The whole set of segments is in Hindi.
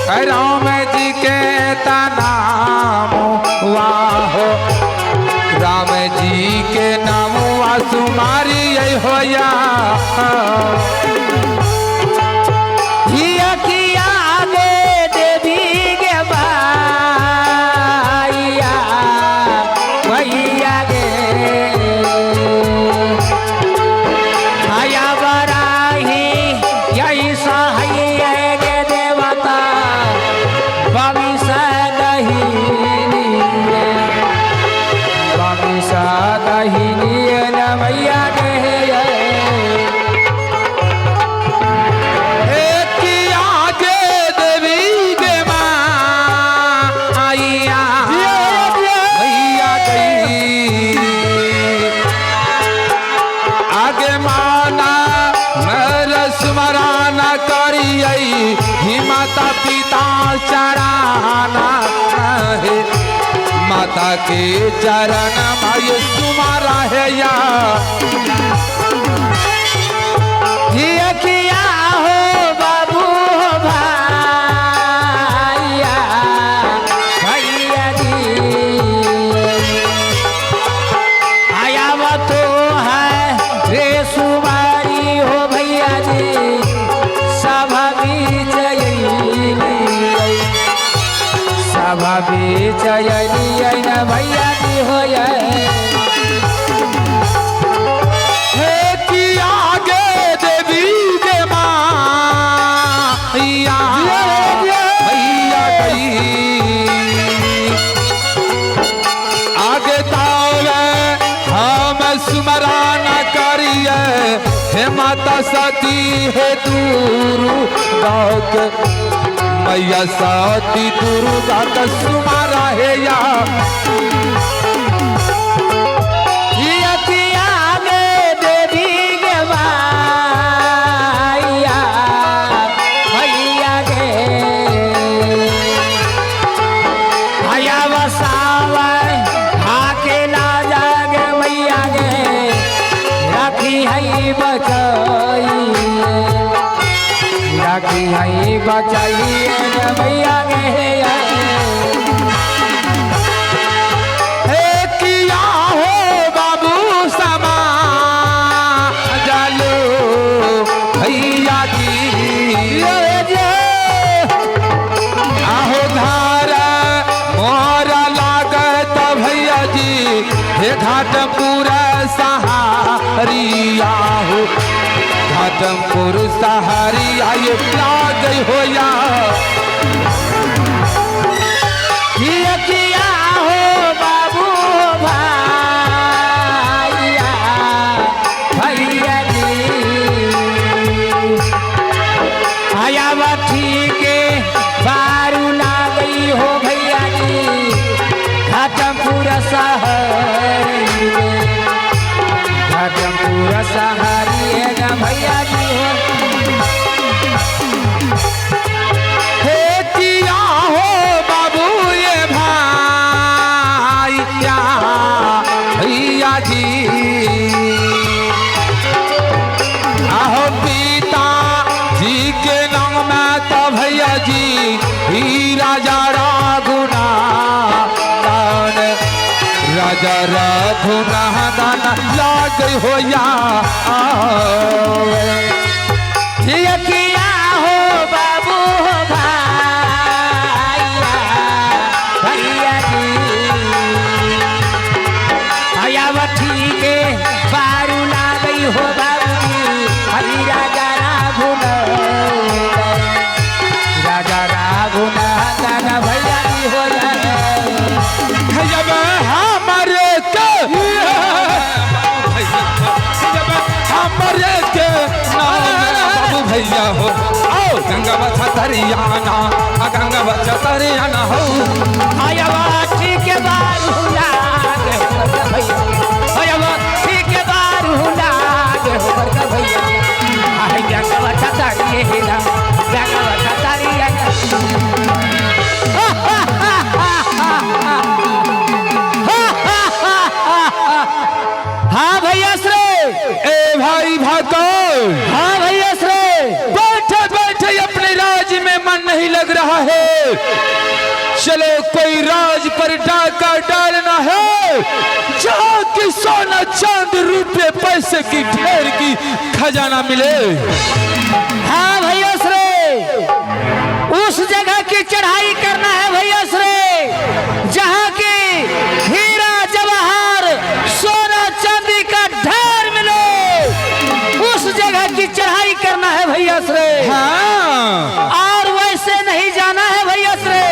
राम जी के नाम वाहो राम जी के नाम वा सुमारी होया माता पिता चढ़ाना है माता के चरण भाई तुम्हारा है या किया हो बाबू भैया भैया जी आया वो तो है रे सुमारी हो भैया जी भाभी चयनी न भैया की हो आगे देवी के माया भैया गई आगे तावे हम स्मरण करिए हे माता सती है दूर बहुत मैया सती दुर्गा का सुमारा है या आगे देवी के माया भैया गे भैया बसावा हाके ना जागे मैया गे राखी है बचाई राखी है बचाइए भैया गे किया हो बाबू समा जालो भैया जी आहो धारा मोरा लागत भैया जी हे घाट पूरा सहारिया हो घाटमपुर सहारी आये लाग हो या किया हो बाबू भैया भैया जी आया बठी के बारू ना गई हो भैया जी घाटमपुर सहारी घाटमपुर सहारी है ना भैया जी किया हो बाबू ये भैया भैया जी आहो पिता जी के नाम में तो भैया जी ही राजा राजा रघुनाथन लाग हो या किया हो बाबू भैया भैया जी भैया बठी के बारू ना गई हो बाबू हरी राजा रघुनाथन भैया जी हो जाए हमारे के बाबू भैया हो आओ गंगा बच्चा तरियाना गंगा बच्चा तरियाना हो आया ठीक है बारू लागे भैया आया ठीक है बारू लागे भैया आए गंगा बच्चा तरियाना गंगा बच्चा तरियाना हाँ भैया श्रे ए भाई भागो हाँ भैया श्रे बैठे बैठे अपने राज्य में मन नहीं लग लग रहा है, चलो कोई राज पर डाका डालना है, जहाँ की सोना चांद रुपये पैसे की ढेर की खजाना मिले। हाँ भैया श्रे, उस जगह की चढ़ाई करना है भैया श्रे, जहाँ की हीरा जवाहर सोना चांदी का ढेर मिले, उस जगह की चढ़ाई करना है भैया श्रे। हाँ, और वैसे नहीं जाना है भैया श्रे।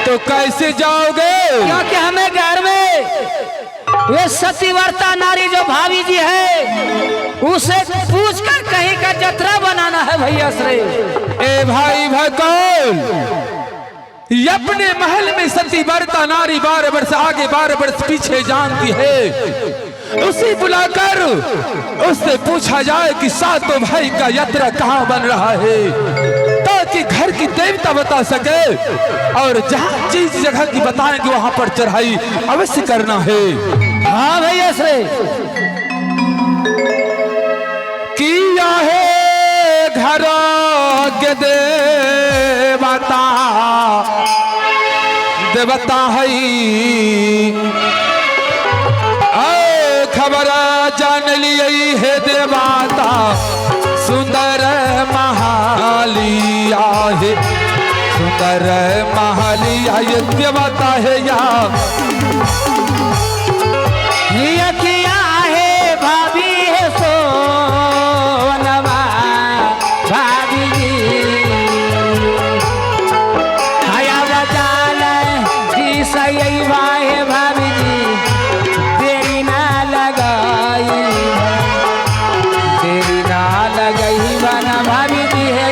तो कैसे जाओगे? क्योंकि हमें घर में वे सतीव्रता नारी जो भाभी जी है, उसे पूछकर कहीं का जतरा बनाना है भैया श्री। ए भाई भगवान, अपने महल में सतीव्रता नारी 12 वर्ष आगे 12 वर्ष पीछे जानती है, उसे बुलाकर उससे पूछा जाए कि सातों भाई का यात्रा कहाँ बन रहा है, ताकि घर की देवता बता सके, और जहाँ जिस जगह की बताएंगे वहां पर चढ़ाई अवश्य करना है। हाँ भैया श्री। किया है घर के देवता देवता है, खबर जान ली है देवता, सुंदर महालिया है, सुंदर महालिया ये देवता है या ये किया है भाभी है सोनमा भाभी जी, हया बजाल की सही है भाभी जी, देरी ना लगाई, देरी ना लगाई बना भाभी जी है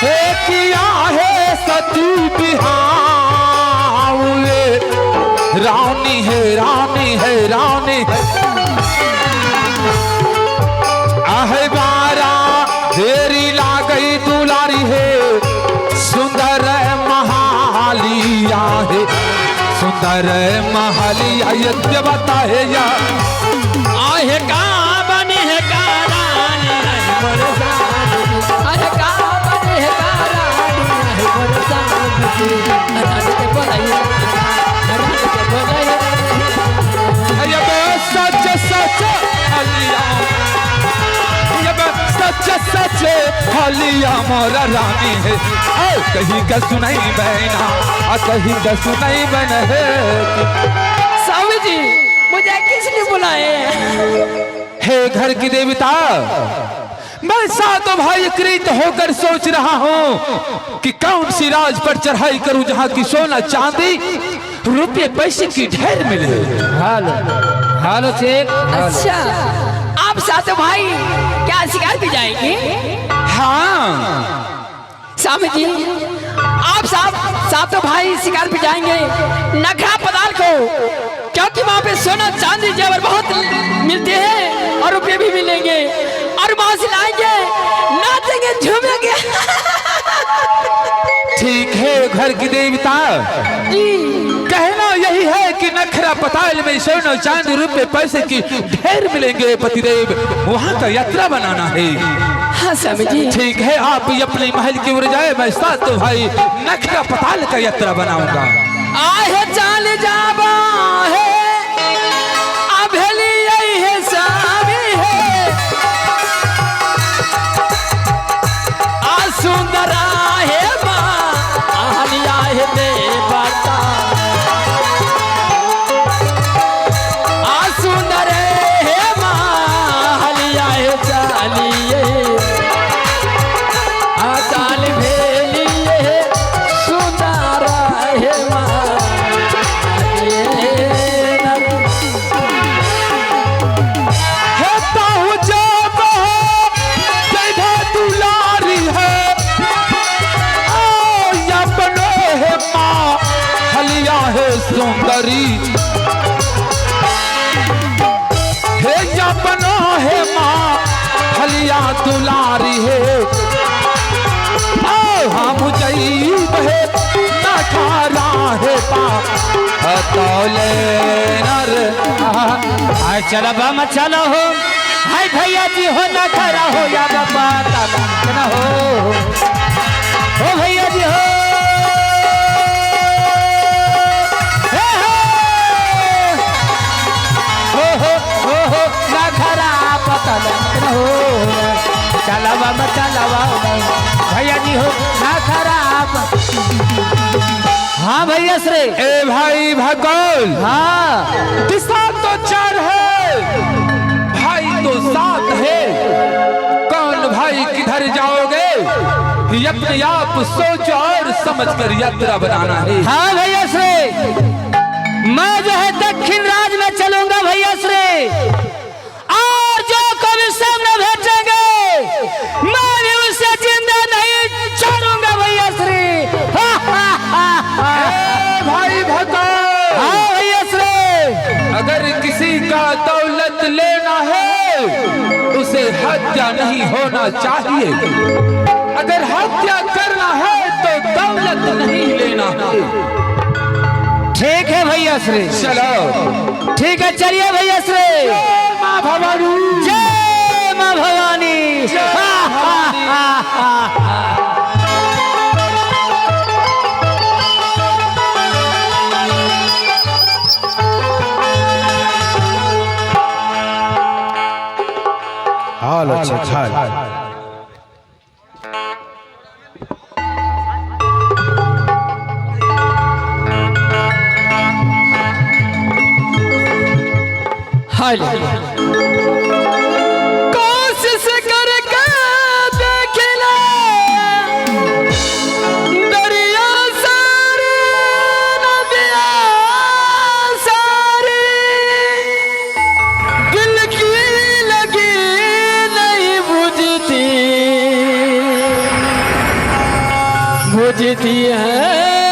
ये किया है सती बिहार, रानी है रानी है रानी आहे बारा देरी ला गई दुलारी है, सुंदर महालिया है, सुंदर महालिया ये देवता है या आहे का बने है का रानी अरे का बने है का रानी सच सच हलिया, सच सच हलिया मोरा रानी है, कहीं का सुनाई बहना कहीं का सुनाई बन है। स्वामी जी मुझे किसने बुलाए? हे घर की देवता, मैं सातों भाई कृत होकर सोच रहा हूँ कि कौन सी राज पर चढ़ाई करूं जहाँ की सोना चांदी रुपये पैसे की ढेर मिले। हालो हालो चेक। अच्छा, आप सातों भाई क्या शिकार भी जाएंगे? हाँ स्वामी जी, आप सातों भाई शिकार भी जाएंगे नखरा पदाल को, क्योंकि वहाँ पे सोना चांदी जेवर बहुत मिलते हैं और रुपये भी मिलेंगे, और वहाँ से लाएंगे, नाचेंगे झूमेंगे। ठीक है घर की देवता, कहना यही है कि नखरा पताल में सोना चांदी रुपये पैसे की ढेर मिलेंगे पतिदेव, वहाँ का यात्रा बनाना है। हाँ स्वामी जी। ठीक है, आप अपने महल की ओर जाए, मैं सातों भाई नखरा पताल का यात्रा बनाऊंगा। आहे चाल जाबा है अभेली यही है स्वामी है, आ सुंदरा है माँ आहलिया है देवता, आ सुंदर है माँ आहलिया है चालिए, आ चाल भेली है सुंदरा है माँ सुंदरी हे अपनो है माँ हलिया दुलारी है, हम जईब है नखारा है पा तौले नर। चलो बम चलो हो हाय भैया जी हो ना खरा हो या बाबा ना हो भैया जी हो ना खरा पता ना हो चलावा मत चलावा भैया जी हो ना खरा। हाँ भैया श्री ए भाई भगोल, हाँ दिशा तो 4 है, भाई तो 7 है, कौन भाई किधर जाओगे? अपने आप सोच और समझ कर यात्रा बनाना है। हाँ भैया श्री मैं जो है दक्षिण राज में चलूंगा भैया श्री, और जो कभी सामने भेजेंगे मैं भी उसे जिंदा नहीं छोड़ूंगा भैया श्री। भाई भगोल, हाँ भैया श्री अगर किसी का दौलत लेना है उसे हत्या नहीं होना चाहिए, अगर हत्या करना है तो दौलत नहीं लेना है। ठीक है भैया श्री, चलो ठीक है चलिए भैया श्री। माँ भवानी, जय माँ भवानी। हाल अच्छा हाल कोशिश करके देखना दरिया सारी नदिया सारी, दिल की लगी नहीं बुझती है